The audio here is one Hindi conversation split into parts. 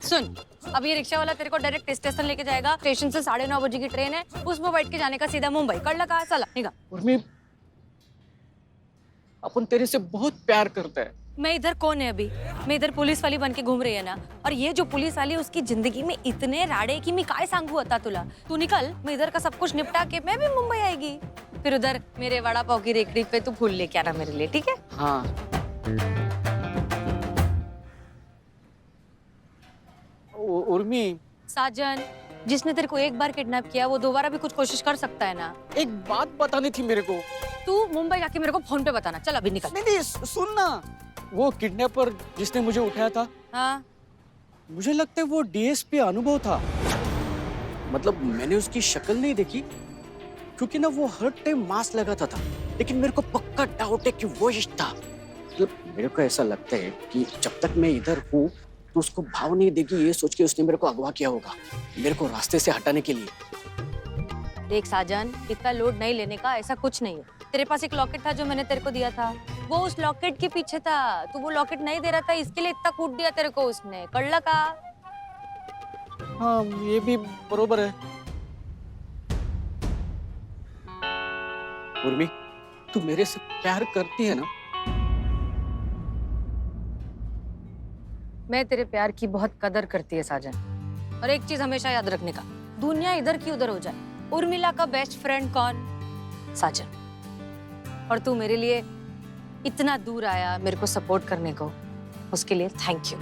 सुन, अब ये रिक्शा वाला तेरे को डायरेक्ट स्टेशन लेके जाएगा। स्टेशन से 9:30 की ट्रेन है, उसमें बैठ के जाने का सीधा मुंबई। कर लगा साला, निकाल। उर्मी, अपन तेरे से बहुत प्यार करता है। मैं इधर कौन है अभी? मैं इधर पुलिस वाली बन के घूम रही है ना। और ये जो पुलिस वाली, उसकी जिंदगी में इतने राड़े की मैं काय सांगू आता तुला। तू निकल, मैं इधर का सब कुछ निपटा के मैं भी मुंबई आएगी। फिर उधर मेरे वड़ा पाव की रेकड़ी पे तू फूल लेके आना मेरे लिए, ठीक है? हाँ। उर्मी, साजन, जिसने तेरे को एक बार किडनैप किया वो दोबारा भी कुछ कोशिश कर सकता है ना। एक बात बतानी थी मेरे को। तू मुंबई जाके मेरे को फोन पे बताना। चल अभी निकल। नहीं, सुन ना। वो किडनैपर जिसने मुझे उठाया था, हाँ, मुझे लगता है वो डीएसपी अनुभव था। मतलब मैंने उसकी शक्ल नहीं देखी, क्योंकि ना वो हर टाइम मास्क लगाता था, लेकिन मेरे को पक्का डाउट है कि वो ही था। मतलब मेरे को ऐसा लगता है कि जब तक मैं इधर हूँ तो उसको भाव नहीं देगी, ये सोच के उसने मेरे को अगवा किया होगा, मेरे को रास्ते से हटाने के लिए। देख साजन, इतना लोड नहीं लेने का, ऐसा कुछ नहीं है। तेरे पास एक लॉकेट था जो मैंने तेरे को दिया था, वो उस लॉकेट के पीछे था। तू वो लॉकेट नहीं दे रहा था, इसके लिए इतना कूट दिया तेरे को उसने। कर लगा। हाँ, ये भी बरोबर है। उर्मी, तू मेरे से प्यार करती है ना? मैं तेरे प्यार की बहुत कदर करती है साजन। और एक चीज हमेशा याद रखने का, दुनिया इधर की उधर हो जाए, उर्मिला का बेस्ट फ्रेंड कौन? साजन। और तू मेरे लिए इतना दूर आया मेरे को सपोर्ट करने को, उसके लिए थैंक यू।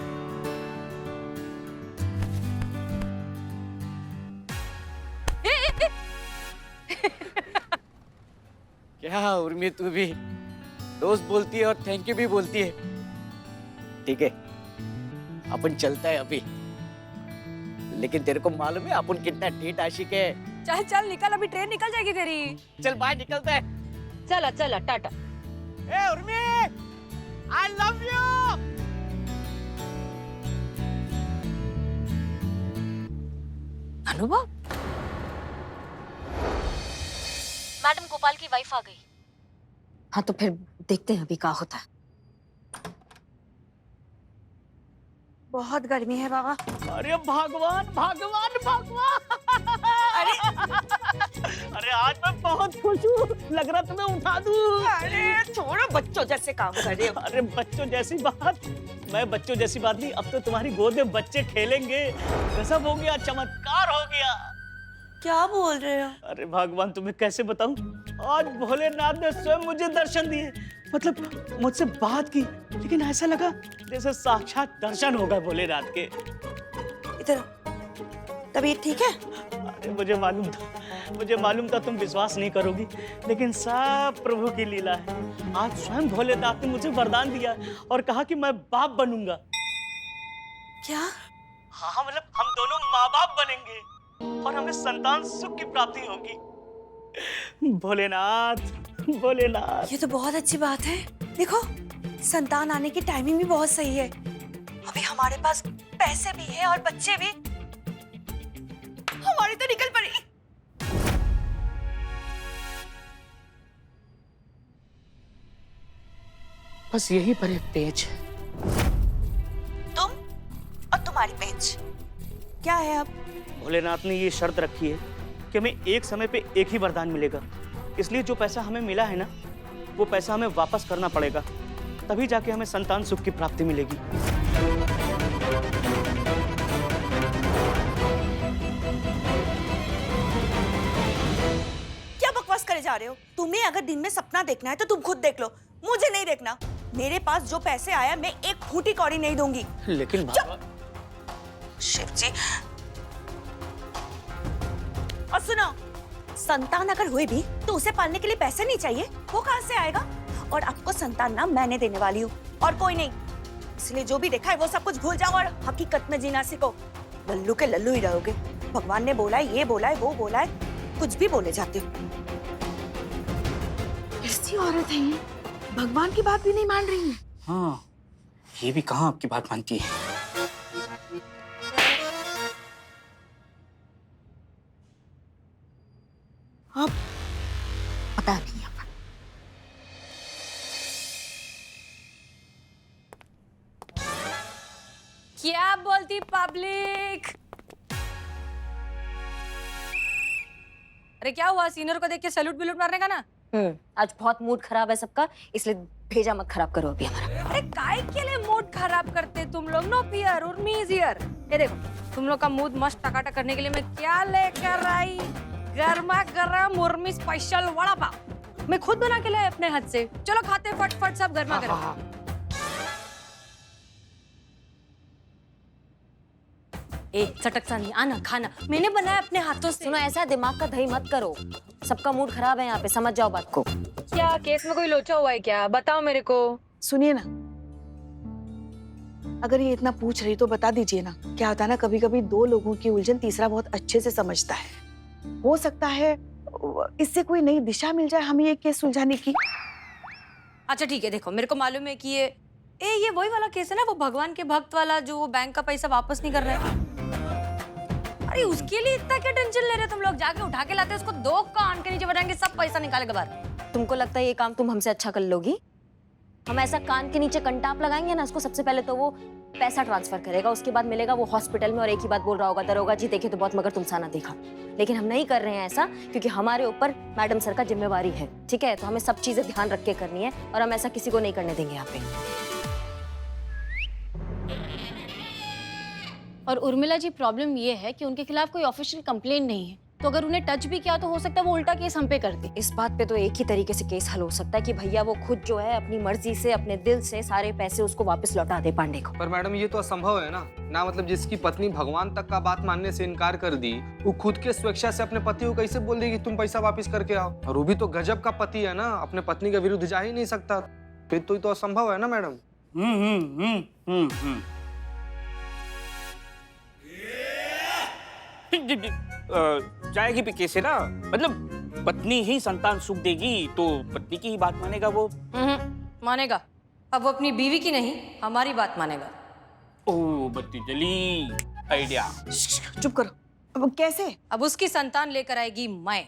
क्या उर्मी, तू भी दोस्त बोलती है और थैंक यू भी बोलती है। ठीक है, अपन चलता है अभी। लेकिन तेरे को मालूम है अपन कितना ढीठ आशिक है। चल चल निकल, अभी ट्रेन निकल जाएगी तेरी। चल बाहर निकलता है। चला चला, टाटा। ए उर्मी, आई लव यू। अनुभव, मैडम गोपाल की वाइफ आ गई। हाँ तो फिर देखते हैं अभी क्या होता है। बहुत गर्मी है बाबा। अरे भगवान भगवान भगवान! अरे अरे आज मैं बहुत खुश हूँ, लग रहा तुम्हें उठा दूँ। अरे छोड़ो, बच्चों जैसे काम कर रहे हो। अरे बच्चों जैसी बात, मैं बच्चों जैसी बात नहीं, अब तो तुम्हारी गोद में बच्चे खेलेंगे। गजब हो गया, चमत्कार हो गया। क्या बोल रहे हो? अरे भगवान, तुम्हें कैसे बताऊं, आज भोलेनाथ ने स्वयं मुझे दर्शन दिए। मतलब मुझसे बात की, लेकिन ऐसा लगा जैसे साक्षात दर्शन हो गए भोलेनाथ के। इधर तबीयत ठीक है? अरे मुझे मालूम था तुम विश्वास नहीं करोगी, लेकिन सब प्रभु की लीला है। आज स्वयं भोलेनाथ ने मुझे वरदान दिया और कहा कि मैं बाप बनूंगा। क्या? हाँ, मतलब हम दोनों माँ बाप बनेंगे और हमें संतान सुख की प्राप्ति होगी। भोलेनाथ भोलेनाथ। ये तो बहुत अच्छी बात है। देखो, संतान आने की टाइमिंग भी बहुत सही है। अभी हमारे पास पैसे भी है और बच्चे भी। हमारी तो निकल पड़ी। बस यही पर एक पेज। तुम और तुम्हारी पेंच क्या है अब? भोलेनाथ ने ये शर्त रखी है कि हमें एक समय पे एक ही वरदान मिलेगा, इसलिए जो पैसा हमें मिला है ना, वो पैसा हमें वापस करना पड़ेगा, तभी जाके हमें संतान सुख की प्राप्ति मिलेगी। क्या बकवास करे जा रहे हो? तुम्हें अगर दिन में सपना देखना है तो तुम खुद देख लो, मुझे नहीं देखना। मेरे पास जो पैसे आया मैं एक फूटी कौड़ी नहीं दूंगी। लेकिन शिव जी, और सुनो, संतान अगर हुई भी तो उसे पालने के लिए पैसे नहीं चाहिए, वो कहां से आएगा? और आपको संतान ना मैंने देने वाली हूँ और कोई नहीं। इसलिए जो भी देखा है वो सब कुछ भूल जाओ और हकीकत में जीना सीखो। लल्लू के लल्लू ही रहोगे। भगवान ने बोला है, ये बोला है, वो बोला है, कुछ भी बोले जाते हो। कैसी औरत है ये, भगवान की बात भी नहीं मान रही है। हाँ, ये भी कहाँ आपकी बात मानती है। अब पता नहीं अपन। क्या बोलती पब्लिक? अरे क्या हुआ, सीनियर को देख के सैल्यूट बिल्यूट मारने का ना? आज बहुत मूड खराब है सबका, इसलिए भेजा मत खराब करो अभी हमारा। अरे काय के लिए मूड खराब करते तुम लोग? No fear, Urmi is here. ये देखो, तुम लोग का मूड मस्त टकाटक करने के लिए मैं क्या लेकर आई? गर्मा गर्म उर्मी स्पेशल वड़ा पाव। मैं खुद बना के लाई अपने हाथ से। चलो खाते फटफट सब गर्मा गर्म। ए चटक सा नहीं, आना खाना, मैंने बनाया अपने हाथों से। सुनो, ऐसा दिमाग का दही मत करो, सबका मूड खराब है यहाँ पे, समझ जाओ बात को। क्या केस में कोई लोचा हुआ है क्या? बताओ मेरे को। सुनिए ना, अगर ये इतना पूछ रही तो बता दीजिए ना। क्या होता है ना, कभी कभी दो लोगों की उलझन तीसरा बहुत अच्छे से समझता है। हो सकता है इससे कोई नई दिशा मिल जाए हमें ये केस सुलझाने की। अच्छा ठीक है, देखो मेरे को मालूम है कि ये वही वाला केस है ना, वो भगवान के भक्त वाला, जो वो बैंक का पैसा वापस नहीं कर रहे हैं। अरे उसके लिए इतना क्या टेंशन ले रहे तुम लोग? जाके उठा के लाते उसको, दो कान के नीचे बजाएंगे, सब पैसा निकालेगा बाहर। तुमको लगता है ये काम तुम हमसे अच्छा कर लोगी? हम ऐसा कान के नीचे कंटाप लगाएंगे ना उसको, सबसे पहले तो वो पैसा ट्रांसफर करेगा, उसके बाद मिलेगा वो हॉस्पिटल में और एक ही बात बोल रहा होगा, दरोगा जी देखे तो बहुत मगर तुमसा ना देखा। लेकिन हम नहीं कर रहे हैं ऐसा, क्योंकि हमारे ऊपर मैडम सर का जिम्मेवारी है, ठीक है? तो हमें सब चीजें ध्यान रख के करनी है और हम ऐसा किसी को नहीं करने देंगे यहाँ पे। और उर्मिला जी, प्रॉब्लम ये है कि उनके खिलाफ कोई ऑफिशियल कंप्लेंट नहीं है, तो अगर उन्हें टच भी किया तो हो सकता है वो उल्टा केस हम पे कर दे। इस बात पे तो एक ही तरीके से केस हल हो सकता है कि भैया वो खुद जो है अपनी मर्जी से, अपने दिल से सारे पैसे उसको वापस लौटा दे पांडे को। पर मैडम ये तो असंभव है ना मतलब जिसकी पत्नी भगवान तक का बात मानने से इनकार कर दी, वो खुद के स्वेच्छा से अपने पति को कैसे बोल देगी तुम पैसा वापस करके आओ? और वो भी तो गजब का पति है ना, अपने पत्नी के विरुद्ध जा ही नहीं सकता, फिर तो ये तो असंभव है ना मैडम। चाय की पीके से ना, मतलब पत्नी ही संतान सुख देगी तो पत्नी की ही बात मानेगा वो। मानेगा। अब वो अपनी बीवी की नहीं, हमारी बात मानेगा। ओह बत्ती जली, आइडिया। चुप करो। अब कैसे? अब उसकी संतान लेकर आएगी मैं।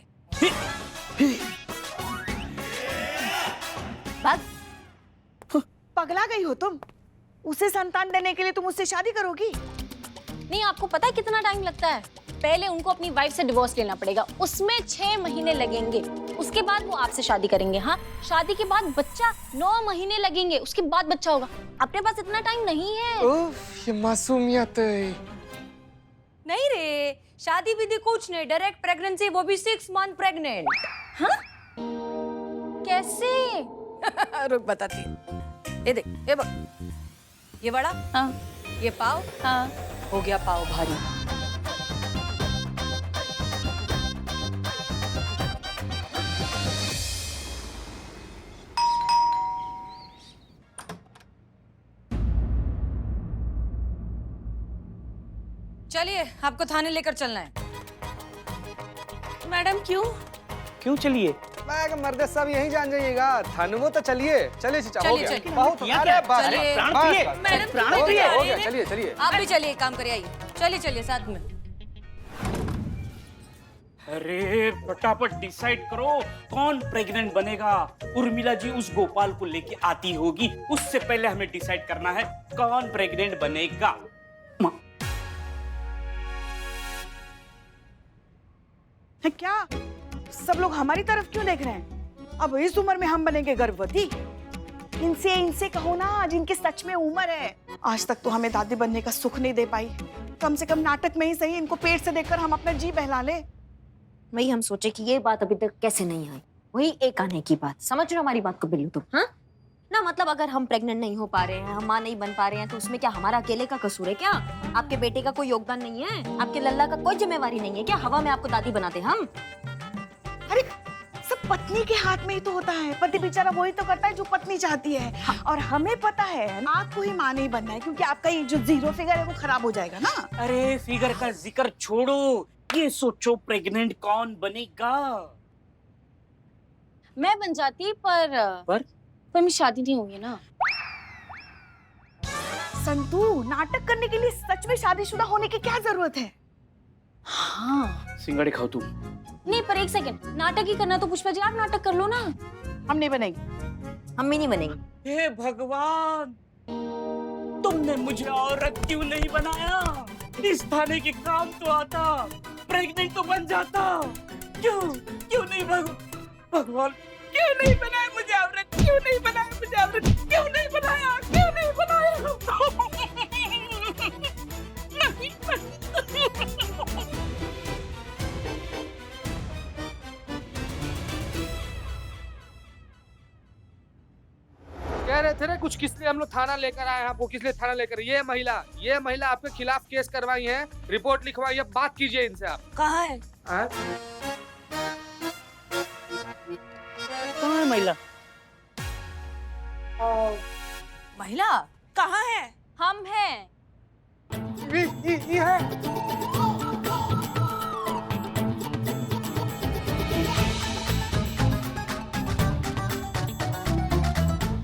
पगला गई हो तुम? उसे संतान देने के लिए तुम उससे शादी करोगी? नहीं, आपको पता है कितना टाइम लगता है? पहले उनको अपनी वाइफ से डिवोर्स लेना पड़ेगा, उसमें 6 महीने लगेंगे, उसके बाद वो आपसे शादी करेंगे। हाँ, शादी के बाद बच्चा 9 महीने लगेंगे, उसके बाद बच्चा होगा। अपने पास इतना टाइम नहीं है। ओह ये मासूमियत है। नहीं रे, शादी विधि कुछ नहीं, डायरेक्ट प्रेगनेंसी, वो भी 6 मंथ प्रेग्नेंट। हाँ? कैसे? रुक बताती हूँ। ये देख, ये बघ, ये बड़ा, हाँ, ये पाव, हाँ। हो गया पाव भारी। चलिए, आपको थाने लेकर चलना है। मैडम क्यों? क्यों चलिए? मैं मर्द सब यही जान जाइएगा, थानवो तो चलिए। चलिए चाचा, हो चलिए, गया। चलिए। बहुत यहाँ अरे क्या? बस, चलिए। प्राण बस, प्रिय। बस। मैडम, प्राण हो प्रिय। गया, हो गया, चलिए चलिए। आप भी चलिए, काम करिए, आइए। चलिए चलिए साथ में। अरे फटाफट डिसाइड करो कौन प्रेग्नेंट बनेगा। उर्मिला जी उस गोपाल को लेके आती होगी, उससे पहले हमें डिसाइड करना है कौन प्रेग्नेंट बनेगा। है क्या? सब लोग हमारी तरफ क्यों देख रहे हैं? अब इस उम्र में हम बनेंगे गर्भवती? इनसे कहो ना, जिनकी सच में उम्र है। आज तक तो हमें दादी बनने का सुख नहीं दे पाई, कम से कम नाटक में ही सही इनको पेट से देखकर हम अपना जी बहला ले। वही हम सोचे कि ये बात अभी तक कैसे नहीं आई, वही एक आने की बात। समझ रहे हो हमारी बात को बिल्लू तुम? हाँ ना, मतलब अगर हम प्रेग्नेंट नहीं हो पा रहे हैं, हम माँ नहीं बन पा रहे हैं, तो उसमें क्या हमारा अकेले का कसूर है क्या? आपके बेटे का कोई योगदान नहीं है? आपके लल्ला का कोई जिम्मेवारी नहीं है क्या? हवा में आपको दादी बनाते हम? अरे सब पत्नी के हाथ में ही तो होता है। पति बेचारा वही तो करता है जो पत्नी चाहती है। हाँ। और हमें पता है आपको ही माँ नहीं बनना है, क्योंकि आपका ये जो 0 फिगर है वो खराब हो जाएगा ना। अरे फिगर का जिक्र छोड़ो, ये सोचो प्रेग्नेंट कौन बनेगा। मैं बन जाती, पर मेरी शादी नहीं हुई है ना। संतू, नाटक करने के लिए सच में शादीशुदा होने की क्या जरूरत है? हाँ। सिंगड़े खाओ तुम। नहीं, पर एक सेकंड, नाटक ही करना तो पुष्पा जी आप नाटक कर लो ना। हम नहीं बनेंगे। हम भी नहीं बनेंगे। हे भगवान, तुमने तूने मुझे औरत क्यों नहीं बनाया? इस थाने के काम तो आता, प्रेग्नेंट तो बन जाता। क्यों नहीं भगवान क्यों नहीं बनाया मुझे औरत? क्यों नहीं बनाया मुझे औरत? क्यों नहीं बनाया? क्यों नहीं बनाया? कह रहे थे ना कुछ, किस लिए हम लोग थाना लेकर आए हैं आपको? किस लिए थाना लेकर? ये महिला आपके खिलाफ केस करवाई है, रिपोर्ट लिखवाई है, बात कीजिए इनसे आप। कहाँ है? हाँ? कहाँ है महिला? महिला कहाँ है? हम हैं। ये है।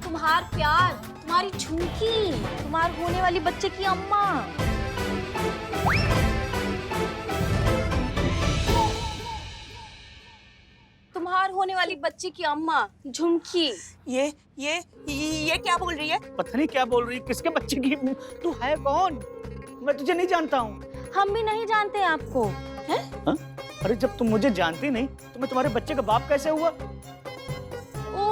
तुम्हार प्यार, तुम्हारी झुमकी, तुम्हार होने वाली बच्चे की अम्मा। तुम्हार होने वाली बच्चे की अम्मा झुमकी। ये क्या बोल रही है? पता नहीं क्या बोल रही है, किसके बच्चे की? तू है कौन? मैं तुझे नहीं जानता हूँ। हम भी नहीं जानते आपको। हाँ? अरे जब तुम मुझे जानती नहीं तो मैं तुम्हारे बच्चे का बाप कैसे हुआ? ओ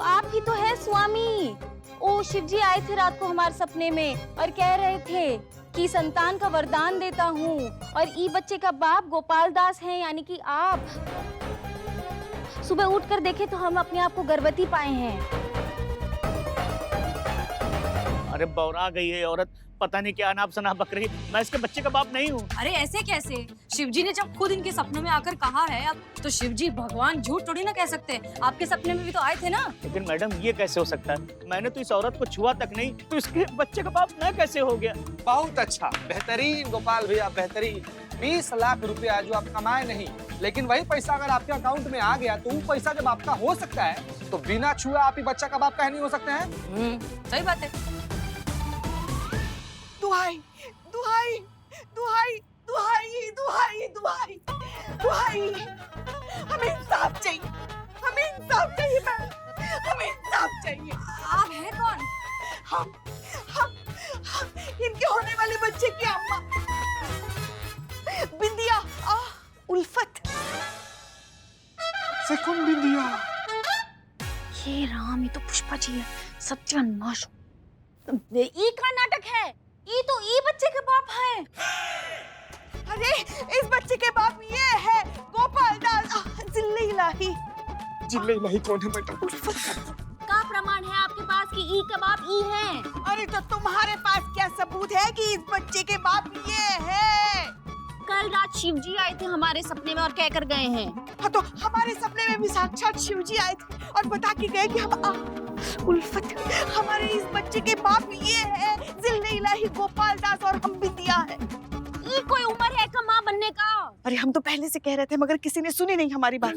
आप ही तो है स्वामी। ओ शिव जी आए थे रात को हमारे सपने में और कह रहे थे कि संतान का वरदान देता हूँ, और ई बच्चे का बाप गोपाल दास है, यानी कि आप। सुबह उठकर देखे तो हम अपने आप को गर्भवती पाए हैं। अरे बौरा गई है औरत, पता नहीं क्या अनाप शनाप बक रही। मैं इसके बच्चे का बाप नहीं हूँ। अरे ऐसे कैसे? शिवजी ने जब खुद इनके सपनों में आकर कहा है, अब तो शिवजी भगवान झूठ थोड़ी ना कह सकते। आपके सपने में भी तो आए थे ना। लेकिन मैडम ये कैसे हो सकता है? मैंने तो इस औरत को छुआ तक नहीं, तो इसके बच्चे का बाप मैं कैसे हो गया? बहुत अच्छा, बेहतरीन गोपाल भैया, बेहतरीन। 20 लाख रुपया जो आप कमाए नहीं, लेकिन वही पैसा अगर आपके अकाउंट में आ गया तो वो पैसा जब आपका हो सकता है तो बिना छुए आप ही बच्चा का बाप कहीं नहीं हो सकते हैं। सही बात है। दुहाई दुहाई दुहाई दुहाई दुहाई दुहाई दुहाई, हमें इंसाफ चाहिए, हमें इंसाफ चाहिए मैम, हमें इंसाफ चाहिए। आप हैं कौन? हम इनके होने वाले बच्चे की अम्मा बिंदिया उल्फत। से कौन बिंदिया? ये राम, ये तो पुष्पा जी है। सत्यानाश। ई का नाटक है। ई तो ई बच्चे के बाप है। अरे इस बच्चे के बाप ये है गोपाल दास। जिल्ले इलाही कौन है मैडम? का प्रमाण है आपके पास कि ई का बाप ई है? अरे तो तुम्हारे पास क्या सबूत है कि इस बच्चे के बाप ये है? कल रात शिव जी आए थे हमारे सपने में और कह कर गए हैं। हाँ तो हमारे सपने में भी साक्षात शिव जी आए थे और बता के गए कि हम उल्फत, हमारे इस बच्चे के बाप ये है जिल्ले इलाही गोपाल दास और हम बिंदिया है। ये कोई उम्र है का माँ बनने का? अरे हम तो पहले से कह रहे थे मगर किसी ने सुनी नहीं हमारी बात।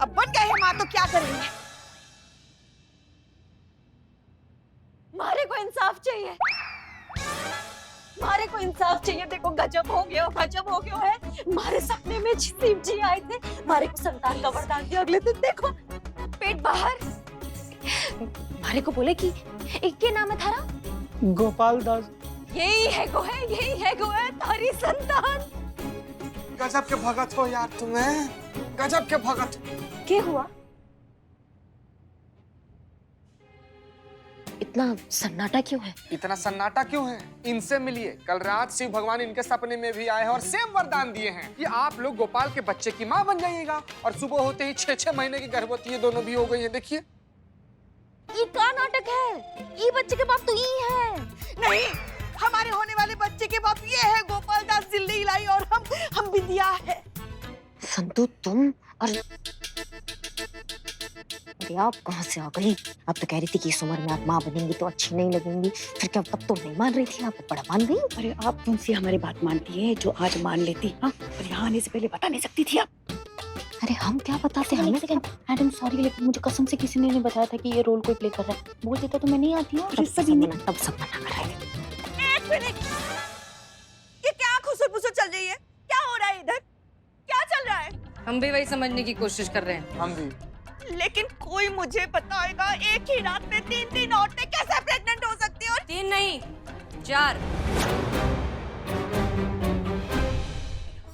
अब बन गए हैं माँ तो क्या करेंगे? मारे को इंसाफ चाहिए, मारे को इंसाफ चाहिए। देखो गजब हो गया है। मारे सपने में शिव जी आए थे, मारे को संतान का वरदान दिया। अगले दिन देखो पेट बाहर। मारे को बोले कि एक के नाम है थारा गोपाल दास। यही है गोहे तारी संतान। गजब के भगत हो यार तुम्हें, गजब के भगत। क्या हुआ? इतना सन्नाटा क्यों है? इतना सन्नाटा क्यों है? इनसे मिलिए। कल रात शिव भगवान इनके सपने में भी आए हैं और सेम वरदान दिए हैं कि आप लोग गोपाल के बच्चे की माँ बन जाइएगा, और सुबह होते ही 6-6 महीने की गर्भवती ये दोनों भी हो गई हैं। देखिए ये क्या नाटक है? ये बच्चे के बाप तो ये है। नहीं, हमारे होने वाले बच्चे के बाप ये है गोपाल दास जिल्ले इलाही और हम बिंदिया है। संतू तुम और अरे आप कहाँ से आ गई? आप तो कह रही थी कि इस उम्र में आप माँ बनेंगी तो अच्छी नहीं लगेंगी, फिर क्या तब तो नहीं मान रही थी, आप बड़ा मान गई। अरे आप कौन सी हमारी बात मानती है जो आज मान लेती? हाँ, और यहाँ आने से पहले बता नहीं सकती थी आप? अरे हम क्या बताते हमें? मैडम सॉरी, लेकिन मुझे कसम से किसी ने नहीं बताया था कि ये रोल कोई प्ले कर रहा है। बोल देता तो मैं नहीं आती हूँ। तब सब मना कर रहे थे। एक मिनट, ये क्या खुसर-पुसर चल रही है? क्या हो रहा है इधर? क्या चल रहा है? हम भी वही समझने की कोशिश कर रहे हैं। हम भी। लेकिन कोई मुझे बताएगा एक ही रात में 3-3 औरतें कैसे प्रेग्नेंट हो नहीं, 4।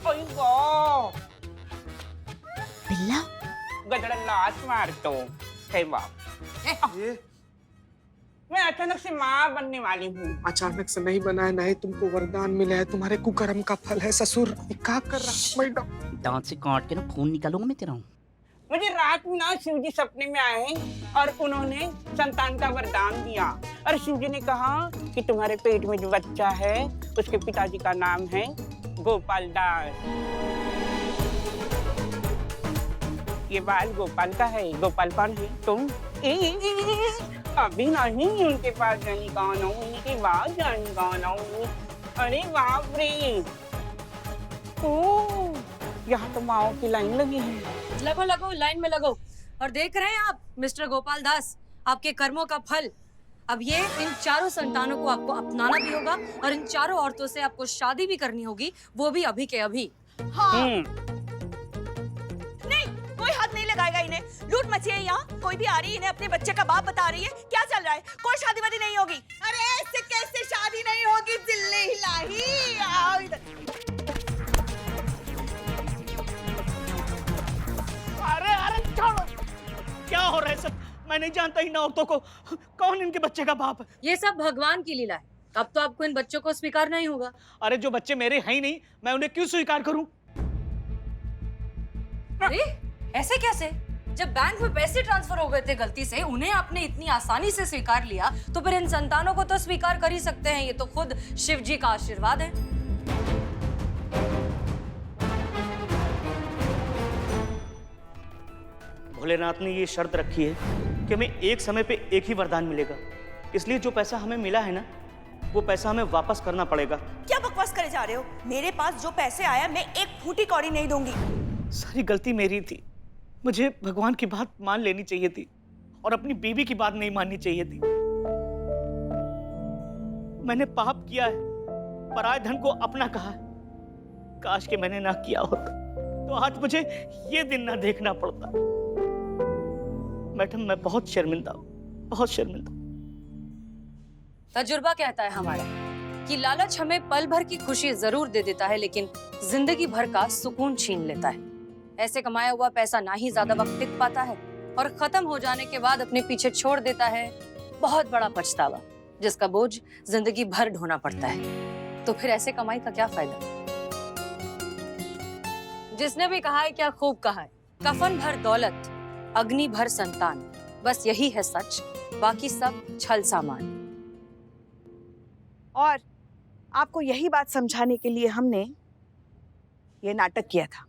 ओए वाह, बिल्ला गदड़ा लात मार तो हे बाप। ये मैं अचानक से माँ बनने वाली हूँ। अचानक से नहीं बना है, ना ही तुमको वरदान मिला है, तुम्हारे कुकर्म का फल है ससुर। ये क्या कर रहा मैडम? दांत से काट के ना खून निकालूंगा मैं तेरा। मुझे रात में ना शिव जी सपने में आए और उन्होंने संतान का वरदान दिया। और शिव जी ने कहा कि तुम्हारे पेट में जो बच्चा है उसके पिताजी का नाम है गोपाल दास। ये बाल गोपाल का है। गोपाल कौन है? तुम। अभी नहीं उनके पास जाने कौन हूँ, उनके बाद जाने कौन हूँ। अरे बाप रे, ओह, यहाँ तो माओ की लाइन लगी है। लगो लगो, लाइन में लगो। और देख रहे हैं आप मिस्टर गोपाल दास, आपके कर्मों का फल। अब ये इन 4 संतानों को आपको अपनाना भी होगा और इन 4 औरतों से आपको शादी भी करनी होगी, वो भी अभी के अभी। हाँ। कोई हाथ नहीं लगाएगा इन्हें। लूट मची है यहाँ, कोई भी आ रही है इन्हें अपने बच्चे का बाप बता रही है। क्या चल रहा है? कोई शादी वादी नहीं होगी। अरे ऐसे कैसे शादी नहीं होगी? दिल्ली हिलाही। आओ इधर। अरे छोड़ो, क्या हो रहा है सब? मैं नहीं जानता इन औरतों को, कौन इनके बच्चे का बाप है? ये सब भगवान की लीला है। अब तो आपको इन बच्चों को स्वीकार नहीं होगा। अरे जो बच्चे मेरे हैं ही नहीं, मैं उन्हें क्यों स्वीकार करूं? अरे ऐसे कैसे? जब बैंक में पैसे ट्रांसफर हो गए थे गलती से, उन्हें आपने इतनी आसानी से स्वीकार लिया, तो फिर इन संतानों को तो स्वीकार कर ही सकते हैं। ये तो खुद शिव जी का आशीर्वाद है। भोलेनाथ ने ये शर्त रखी है कि हमें एक समय पे एक ही वरदान मिलेगा, इसलिए जो पैसा हमें मिला है ना, वो पैसा हमें वापस करना पड़ेगा। क्या बकवास करे जा रहे हो? मेरे पास जो पैसे आया मैं एक फूटी कौड़ी नहीं दूंगी। सारी गलती मेरी थी। मुझे भगवान की बात मान लेनी चाहिए थी और अपनी बीवी की बात नहीं माननी चाहिए थी। मैंने पाप किया है, पराये धन को अपना कहा है। काश कि मैंने ना किया होता तो आज मुझे ये दिन ना देखना पड़ता। मैडम, मैं बहुत शर्मिंदा हूँ, बहुत शर्मिंदा। तजुर्बा कहता है हमारा कि लालच हमें पल भर की खुशी जरूर दे देता है, लेकिन जिंदगी भर का सुकून छीन लेता है। ऐसे कमाया हुआ पैसा ना ही ज्यादा वक्त टिक पाता है और खत्म हो जाने के बाद अपने पीछे छोड़ देता है बहुत बड़ा पछतावा, जिसका बोझ जिंदगी भर ढोना पड़ता है। तो फिर ऐसे कमाई का क्या फायदा? जिसने भी कहा है क्या खूब कहा है, कफन भर दौलत, अग्नि भर संतान, बस यही है सच, बाकी सब छल सामान। और आपको यही बात समझाने के लिए हमने ये नाटक किया था।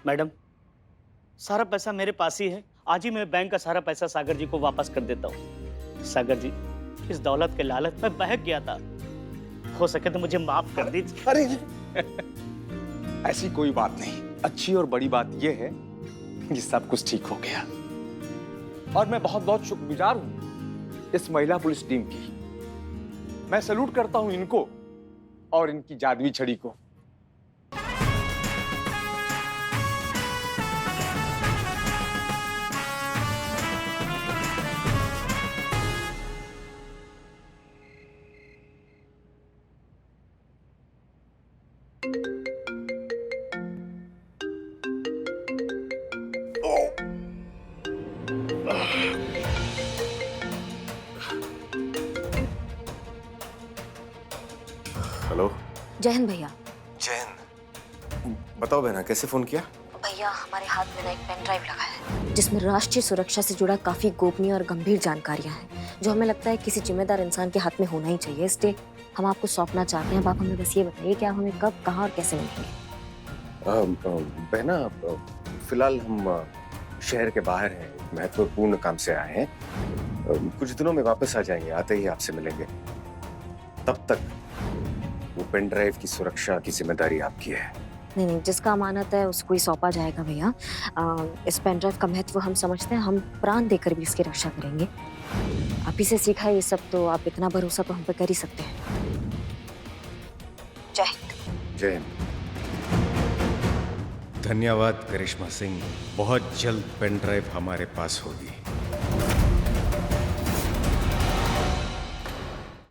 मैडम, सारा पैसा मेरे पास ही है। आज ही मैं बैंक का सारा पैसा सागर जी को वापस कर देता हूँ। सागर जी, इस दौलत के लालच में बहक गया था, हो सके तो मुझे माफ कर दीजिए। अरे ऐसी कोई बात नहीं। अच्छी और बड़ी बात यह है कि सब कुछ ठीक हो गया और मैं बहुत बहुत शुक्रगुजार हूं इस महिला पुलिस टीम की। मैं सैल्यूट करता हूं इनको और इनकी जादुई छड़ी को। हेलो। जय हिंद भैया। जैन, बताओ बहना, कैसे फोन किया? भैया, हमारे हाथ में ना एक पेन ड्राइव लगा है जिसमें राष्ट्रीय सुरक्षा से जुड़ा काफी गोपनीय और गंभीर जानकारियां हैं, जो हमें लगता है किसी जिम्मेदार इंसान के हाथ में होना ही चाहिए। इसलिए हम आपको सौंपना चाहते हैं। अब आप हमें बस ये बताइए कि आप हमें कब, कहाँ और कैसे मिलेंगे। बहना, फिलहाल हम शहर के बाहर हैं, महत्वपूर्ण काम से आए हैं। कुछ दिनों में वापस आ जाएंगे, आते ही आपसे मिलेंगे। तब तक वो पेन ड्राइव की सुरक्षा की जिम्मेदारी आपकी है। नहीं नहीं, जिसका अमानत है उसको ही सौंपा जाएगा भैया। इस पेन ड्राइव का महत्व हम समझते हैं, हम प्राण देकर भी इसकी रक्षा करेंगे। आप ही से सीखा है ये सब, तो आप इतना भरोसा तो हम पे कर ही सकते हैं। जय हिंद। जय हिंद। धन्यवाद करिश्मा सिंह, बहुत जल्द पेन ड्राइव हमारे पास होगी।